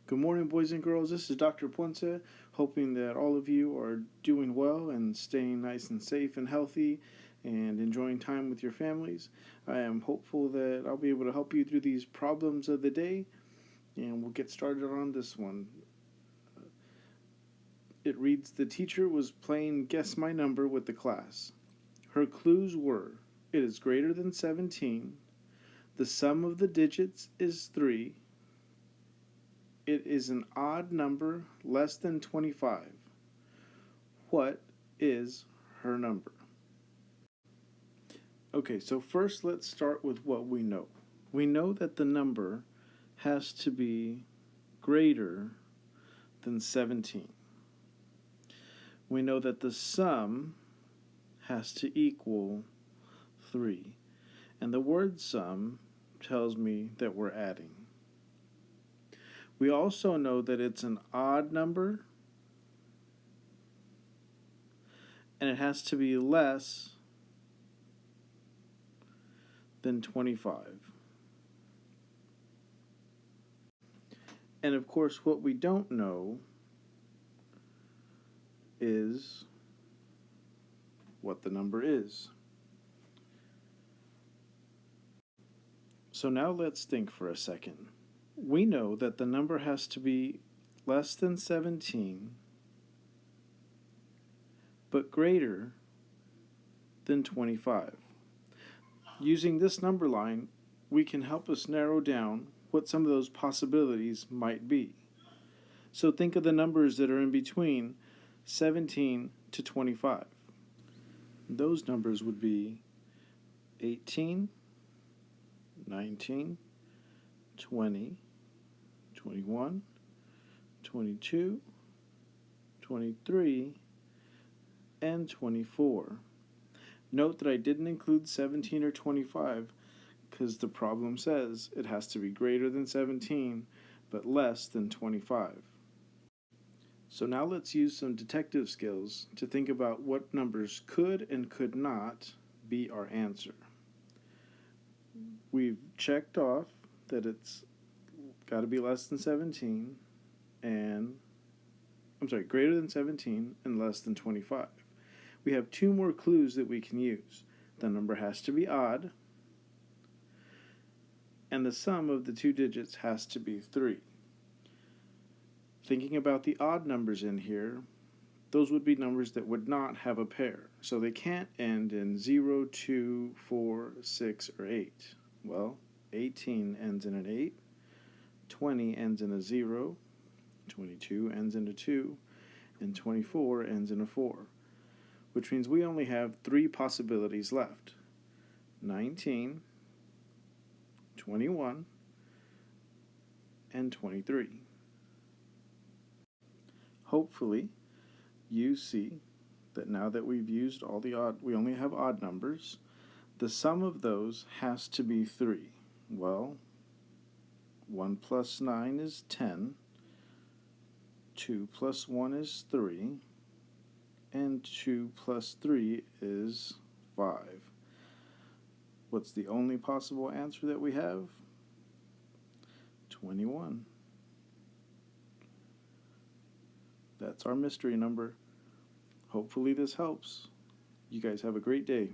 Good morning, boys and girls. This is Dr. Ponce, hoping that all of you are doing well and staying nice and safe and healthy and enjoying time with your families. I am hopeful that I'll be able to help you through these problems of the day, and we'll get started on this one. It reads, the teacher was playing Guess My Number with the class. Her clues were, it is greater than 17, the sum of the digits is 3, it is an odd number less than 25. What is her number? Okay, so first let's start with what we know. We know that the number has to be greater than 17. We know that the sum has to equal 3. And the word sum tells me that we're adding. We also know that it's an odd number and it has to be less than 25. And of course, what we don't know is what the number is. So now let's think for a second. We know that the number has to be less than 17, but greater than 25. Using this number line, we can help us narrow down what some of those possibilities might be. So think of the numbers that are in between 17 to 25. Those numbers would be 18, 19, 20, 21, 22, 23, and 24. Note that I didn't include 17 or 25 because the problem says it has to be greater than 17 but less than 25. So now let's use some detective skills to think about what numbers could and could not be our answer. We've checked off that it's got to be less than 17 and, greater than 17 and less than 25. We have two more clues that we can use. The number has to be odd, and the sum of the two digits has to be 3. Thinking about the odd numbers in here, those would be numbers that would not have a pair. So they can't end in 0, 2, 4, 6, or 8. Well, 18 ends in an 8, 20 ends in a 0, 22 ends in a 2, and 24 ends in a 4. Which means we only have 3 possibilities left. 19, 21, and 23. Hopefully, you see that now that we've used all the odd, we only have odd numbers. The sum of those has to be 3. Well, 1 plus 9 is 10. 2 plus 1 is 3. And 2 plus 3 is 5. What's the only possible answer that we have? 21. That's our mystery number. Hopefully this helps. You guys have a great day.